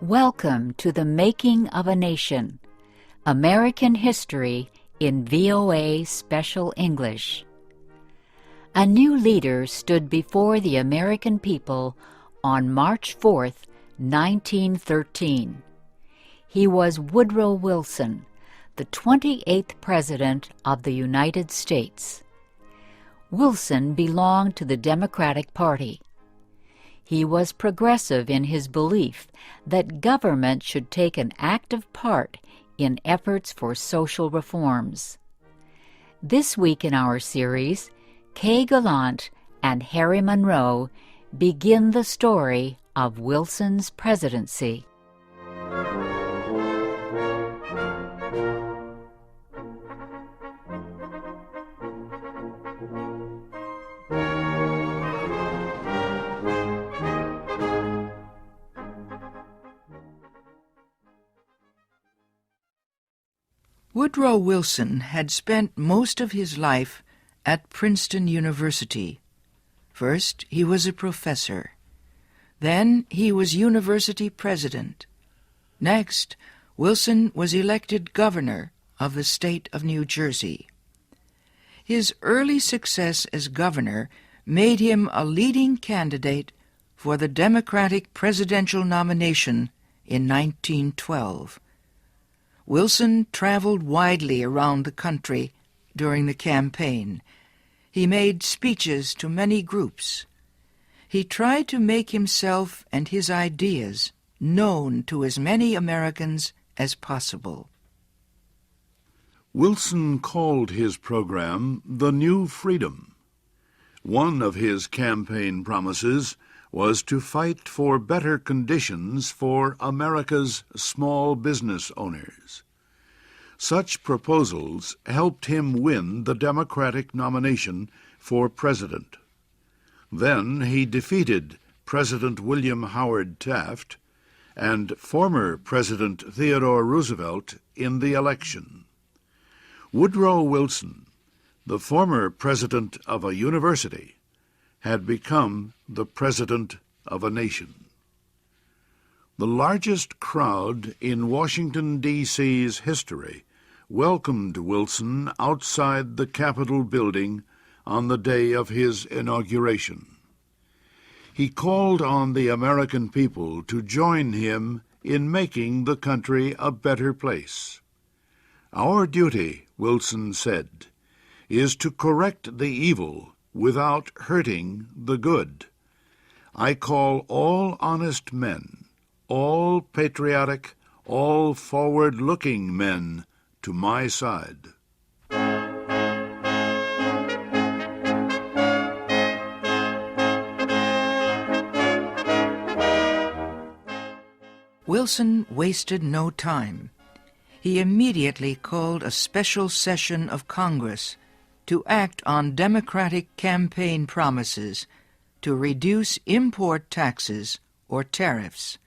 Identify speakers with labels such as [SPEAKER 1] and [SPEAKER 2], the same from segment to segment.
[SPEAKER 1] Welcome to the Making of a Nation, American History in VOA Special English. A new leader stood before the American people on March 4th, 1913. He was Woodrow Wilson, the 28th President of the United States. Wilson belonged to the Democratic Party. He was progressive in his belief that government should take an active part in efforts for social reforms. This week in our series, Kay Gallant and Harry Monroe begin the story of Wilson's presidency.
[SPEAKER 2] Woodrow Wilson had spent most of his life at Princeton University. First, he was a professor. Then, he was university president. Next, Wilson was elected governor of the state of New Jersey. His early success as governor made him a leading candidate for the Democratic presidential nomination in 1912. Wilson traveled widely around the country during the campaign. He made speeches to many groups. He tried to make himself and his ideas known to as many Americans as possible.
[SPEAKER 3] Wilson called his program the New Freedom. One of his campaign promises was to fight for better conditions for America's small business owners. Such proposals helped him win the Democratic nomination for president. Then he defeated President William Howard Taft and former President Theodore Roosevelt in the election. Woodrow Wilson, the former president of a university, had become the president of a nation. The largest crowd in Washington, D.C.'s history welcomed Wilson outside the Capitol building on the day of his inauguration. He called on the American people to join him in making the country a better place. "Our duty," Wilson said, "is to correct the evil without hurting the good. I call all honest men, all patriotic, all forward-looking men to my side."
[SPEAKER 2] Wilson wasted no time. He immediately called a special session of Congress to act on Democratic campaign promises to reduce import taxes or tariffs.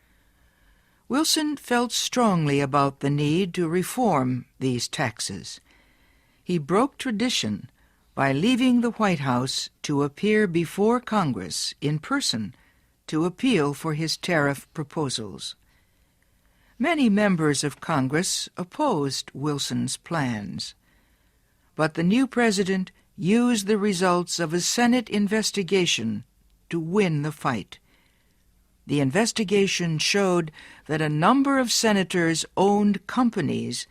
[SPEAKER 2] Wilson felt strongly about the need to reform these taxes. He broke tradition by leaving the White House to appear before Congress in person to appeal for his tariff proposals. Many members of Congress opposed Wilson's plans, but the new president used the results of a Senate investigation to win the fight. The investigation showed that a number of senators owned companies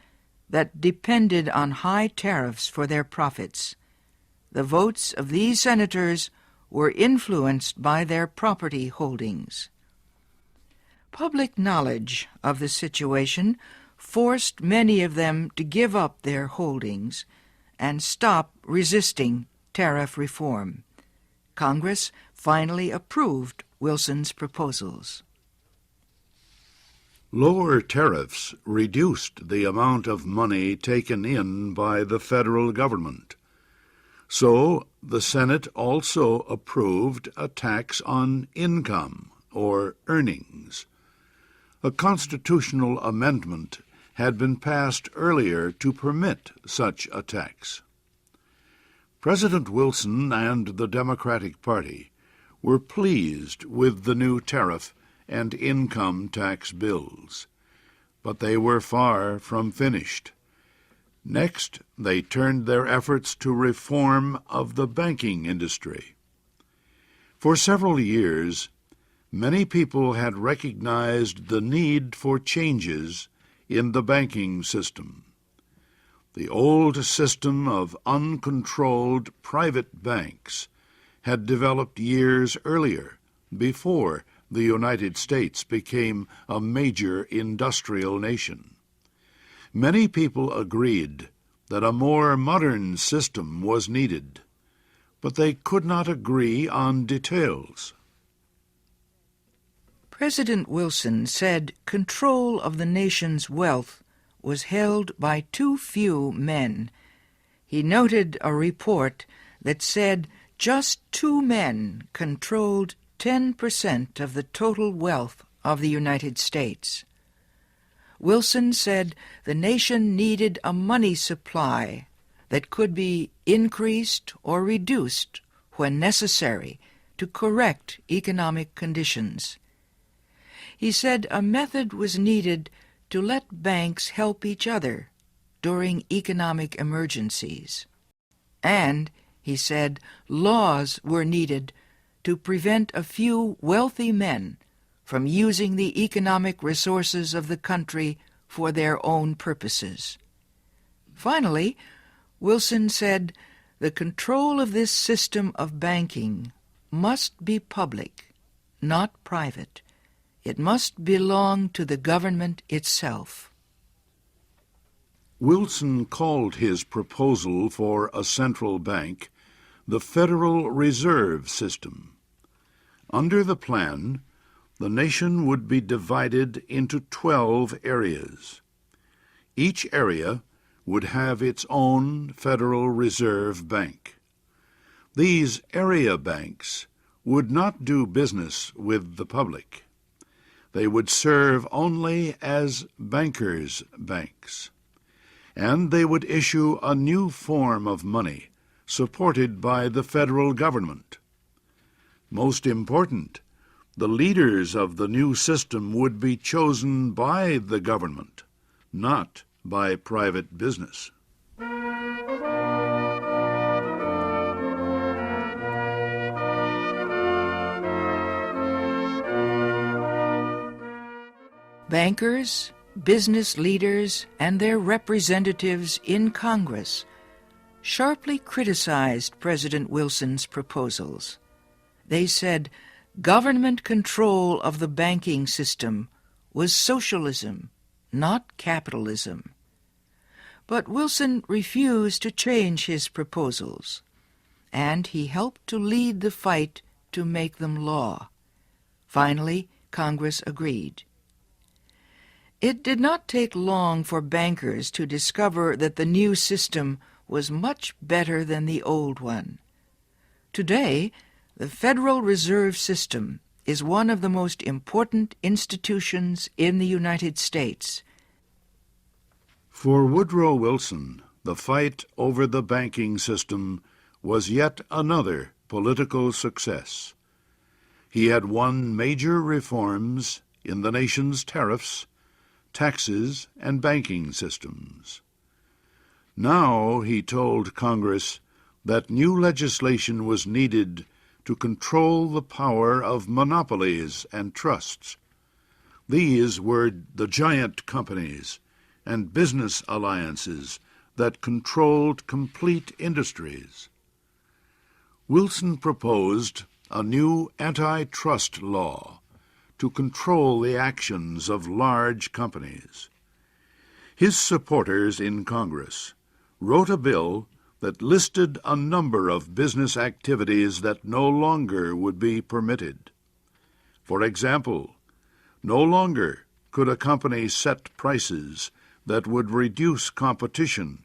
[SPEAKER 2] that depended on high tariffs for their profits. The votes of these senators were influenced by their property holdings. Public knowledge of the situation forced many of them to give up their holdings and stop resisting tariff reform. Congress finally approved Wilson's proposals.
[SPEAKER 3] Lower tariffs reduced the amount of money taken in by the federal government. So the Senate also approved a tax on income or earnings. A constitutional amendment had been passed earlier to permit such a tax. President Wilson and the Democratic Party were pleased with the new tariff and income tax bills. But they were far from finished. Next, they turned their efforts to reform of the banking industry. For several years, many people had recognized the need for changes in the banking system. The old system of uncontrolled private banks had developed years earlier, before the United States became a major industrial nation. Many people agreed that a more modern system was needed, but they could not agree on details.
[SPEAKER 2] President Wilson said control of the nation's wealth was held by too few men. He noted a report that said just 2 men controlled 10% of the total wealth of the United States. Wilson said the nation needed a money supply that could be increased or reduced when necessary to correct economic conditions. He said a method was needed to let banks help each other during economic emergencies. And, he said, laws were needed to prevent a few wealthy men from using the economic resources of the country for their own purposes. Finally, Wilson said the control of this system of banking must be public, not private. It must belong to the government itself.
[SPEAKER 3] Wilson called his proposal for a central bank the Federal Reserve System. Under the plan, the nation would be divided into 12 areas. Each area would have its own Federal Reserve Bank. These area banks would not do business with the public. They would serve only as bankers' banks, and they would issue a new form of money supported by the federal government. Most important, the leaders of the new system would be chosen by the government, not by private business.
[SPEAKER 2] Bankers, business leaders, and their representatives in Congress sharply criticized President Wilson's proposals. They said government control of the banking system was socialism, not capitalism. But Wilson refused to change his proposals, and he helped to lead the fight to make them law. Finally, Congress agreed. It did not take long for bankers to discover that the new system was much better than the old one. Today, the Federal Reserve System is one of the most important institutions in the United States.
[SPEAKER 3] For Woodrow Wilson, the fight over the banking system was yet another political success. He had won major reforms in the nation's tariffs, taxes, and banking systems. Now he told Congress that new legislation was needed to control the power of monopolies and trusts. These were the giant companies and business alliances that controlled complete industries. Wilson proposed a new antitrust law to control the actions of large companies. His supporters in Congress wrote a bill that listed a number of business activities that no longer would be permitted. For example, no longer could a company set prices that would reduce competition